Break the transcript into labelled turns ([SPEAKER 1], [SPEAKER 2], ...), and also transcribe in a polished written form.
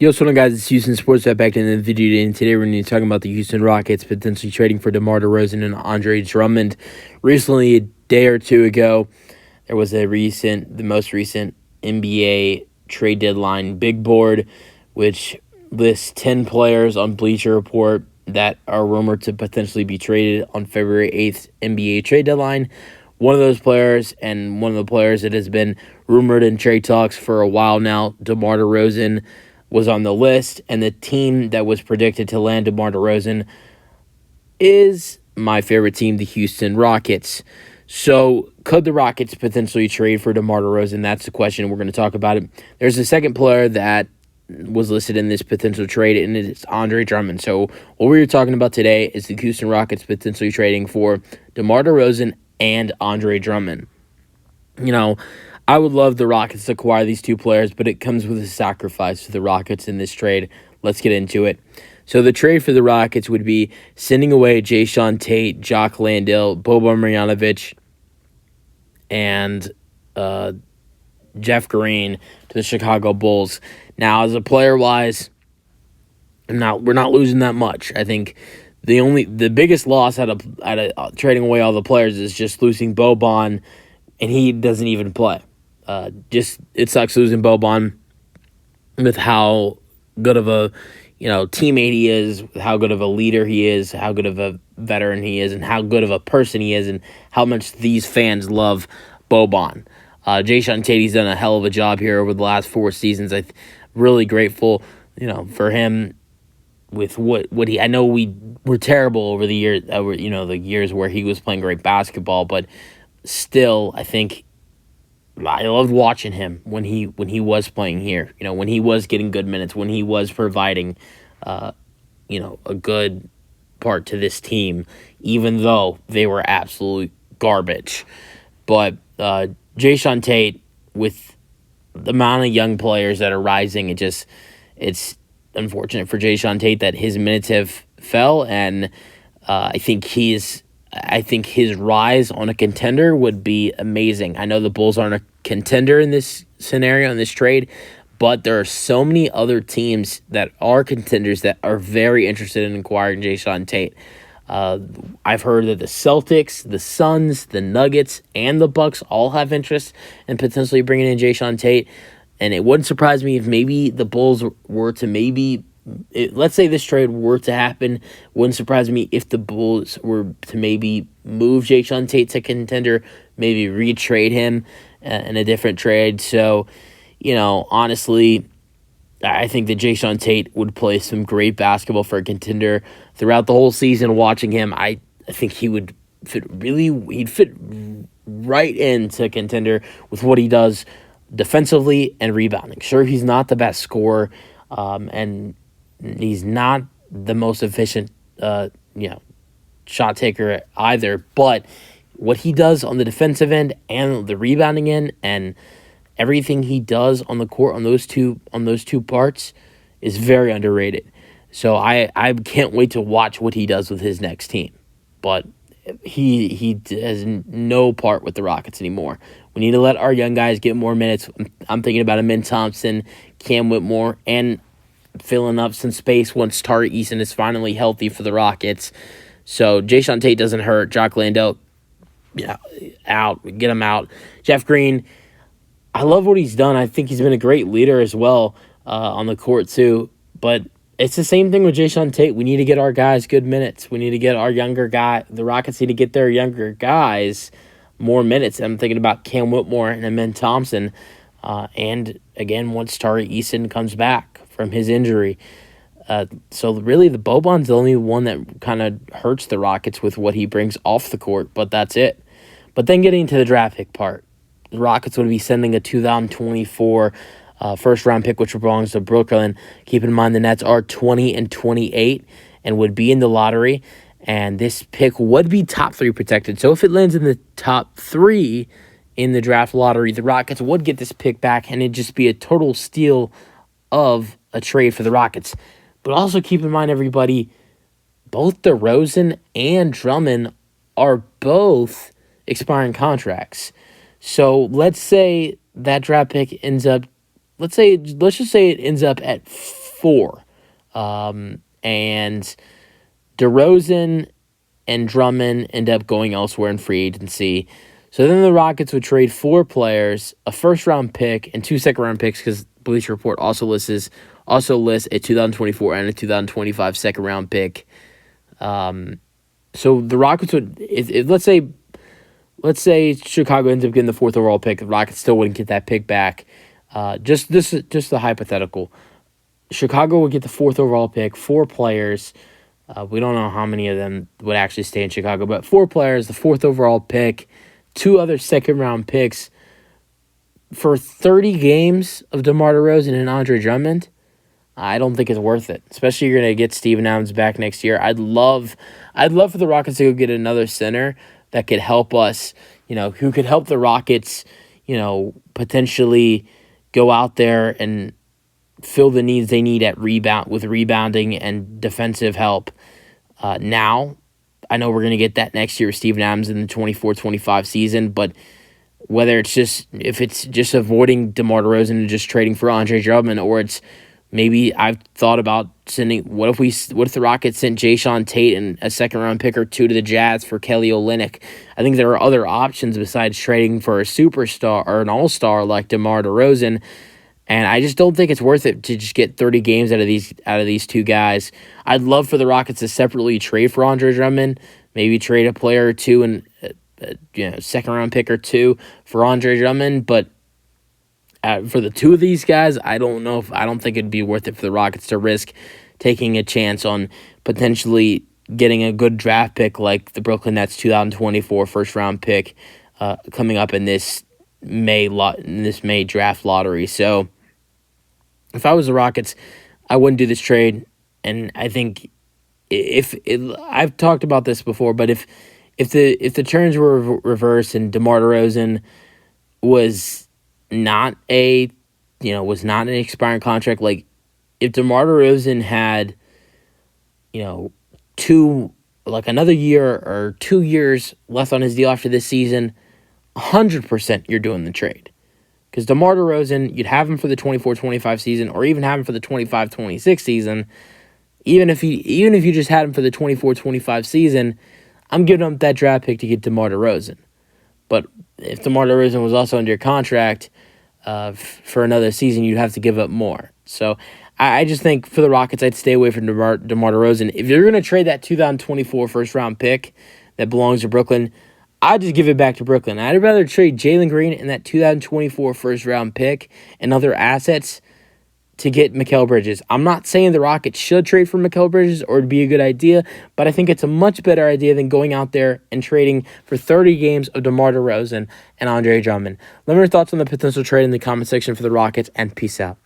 [SPEAKER 1] Yo, what's going on, guys? It's Houston Sports back in the video today, and today we're going to be talking about the Houston Rockets potentially trading for DeMar DeRozan and Andre Drummond. Recently, a day or two ago, there was the most recent NBA trade deadline big board, which lists 10 players on Bleacher Report that are rumored to potentially be traded on February 8th NBA trade deadline. One of those players, and one of the players that has been rumored in trade talks for a while now, DeMar DeRozan, was on the list, and the team that was predicted to land DeMar DeRozan is my favorite team, the Houston Rockets. So, could the Rockets potentially trade for DeMar DeRozan? That's the question. We're going to talk about it. There's a second player that was listed in this potential trade, and it's Andre Drummond. So, what we're talking about today is the Houston Rockets potentially trading for DeMar DeRozan and Andre Drummond. You know, I would love the Rockets to acquire these two players, but it comes with a sacrifice for the Rockets in this trade. Let's get into it. So the trade for the Rockets would be sending away Jae'Sean Tate, Jock Landale, Boban Marjanovic, and Jeff Green to the Chicago Bulls. Now, as a player-wise, we're not losing that much. I think the biggest loss out of trading away all the players is just losing Boban, and he doesn't even play. It sucks losing Boban with how good of a teammate he is, how good of a leader he is, how good of a veteran he is, and how good of a person he is, and how much these fans love Boban. Jae'Sean Tate, he's done a hell of a job here over the last 4 seasons. I'm really grateful, for him with what he. I know we were terrible over the years, the years where he was playing great basketball, but still, I think I loved watching him when he was playing here. When he was getting good minutes, when he was providing, a good part to this team, even though they were absolute garbage. But Jae'Sean Tate, with the amount of young players that are rising, it's unfortunate for Jae'Sean Tate that his minutes have fell, and I think his rise on a contender would be amazing. I know the Bulls aren't a contender in this scenario, in this trade, but there are so many other teams that are contenders that are very interested in acquiring Jae'Sean Tate. I've heard that the Celtics, the Suns, the Nuggets, and the Bucks all have interest in potentially bringing in Jae'Sean Tate, and it wouldn't surprise me if maybe the Bulls were to let's say this trade were to happen. Wouldn't surprise me if the Bulls were to maybe move Jae'Sean Tate to contender, maybe retrade him in a different trade. So, honestly, I think that Jae'Sean Tate would play some great basketball for a contender throughout the whole season. Watching him, I think he'd fit right into contender with what he does defensively and rebounding. Sure, he's not the best scorer, and he's not the most efficient, shot taker either. But what he does on the defensive end and the rebounding end, and everything he does on the court on those two parts, is very underrated. So I can't wait to watch what he does with his next team. But he has no part with the Rockets anymore. We need to let our young guys get more minutes. I'm thinking about Amin Thompson, Cam Whitmore, and filling up some space once Tari Eason is finally healthy for the Rockets. So Jae'Sean Tate doesn't hurt. Jock Landale, out. Get him out. Jeff Green, I love what he's done. I think he's been a great leader as well on the court too. But it's the same thing with Jae'Sean Tate. We need to get our guys good minutes. We need to get our younger guy. The Rockets need to get their younger guys more minutes. I'm thinking about Cam Whitmore and Amin Thompson. And again, once Tari Eason comes back from his injury. So really, the Boban's the only one that kind of hurts the Rockets with what he brings off the court, but that's it. But then getting to the draft pick part, the Rockets would be sending a 2024 first-round pick, which belongs to Brooklyn. Keep in mind the Nets are 20 and 28 and would be in the lottery, and this pick would be top 3 protected. So if it lands in the top 3 in the draft lottery, the Rockets would get this pick back, and it'd just be a total steal of a trade for the Rockets. But also keep in mind, everybody, both DeRozan and Drummond are both expiring contracts. So let's say that draft pick ends up, let's just say it ends up at 4. And DeRozan and Drummond end up going elsewhere in free agency. So then the Rockets would trade 4 players, a first-round pick, and 2 second-round picks, because Bleacher Report also lists a 2024 and a 2025 second-round pick. So the Rockets would, let's say Chicago ends up getting the 4th overall pick, the Rockets still wouldn't get that pick back. Just the hypothetical. Chicago would get the 4th overall pick, 4 players. We don't know how many of them would actually stay in Chicago, but 4 players, the 4th overall pick, 2 other second-round picks for 30 games of DeMar DeRozan and Andre Drummond. I don't think it's worth it, especially you're going to get Steven Adams back next year. I'd love for the Rockets to go get another center that could help us, who could help the Rockets, potentially go out there and fill the needs they need at rebounding and defensive help. Now, I know we're going to get that next year with Steven Adams in the 24-25 season, but if it's just avoiding DeMar DeRozan and just trading for Andre Drummond, or it's maybe I've thought about what if the Rockets sent Jayshawn Tate and a second-round pick or 2 to the Jazz for Kelly Olynyk? I think there are other options besides trading for a superstar or an all-star like DeMar DeRozan, and I just don't think it's worth it to just get 30 games out of these 2 guys. I'd love for the Rockets to separately trade for Andre Drummond, maybe trade a player or 2 and second-round pick or 2 for Andre Drummond, but for the 2 of these guys, I don't think it'd be worth it for the Rockets to risk taking a chance on potentially getting a good draft pick like the Brooklyn Nets 2024 first-round pick coming up in this May draft lottery. So if I was the Rockets, I wouldn't do this trade. And I think I've talked about this before, but if the terms were reversed and DeMar DeRozan was not an expiring contract, like if DeMar DeRozan had, another year or 2 years left on his deal after this season, 100% you're doing the trade. Because DeMar DeRozan, you'd have him for the 24-25 season, or even have him for the 25-26 season. Even if you just had him for the 24-25 season, I'm giving up that draft pick to get DeMar DeRozan. But if DeMar DeRozan was also under contract for another season, you'd have to give up more. So I just think for the Rockets, I'd stay away from DeMar DeRozan. If you're going to trade that 2024 first-round pick that belongs to Brooklyn, I'd just give it back to Brooklyn. I'd rather trade Jalen Green and that 2024 first-round pick and other assets to get Mikal Bridges. I'm not saying the Rockets should trade for Mikal Bridges or it'd be a good idea, but I think it's a much better idea than going out there and trading for 30 games of DeMar DeRozan and Andre Drummond. Let me know your thoughts on the potential trade in the comment section for the Rockets, and peace out.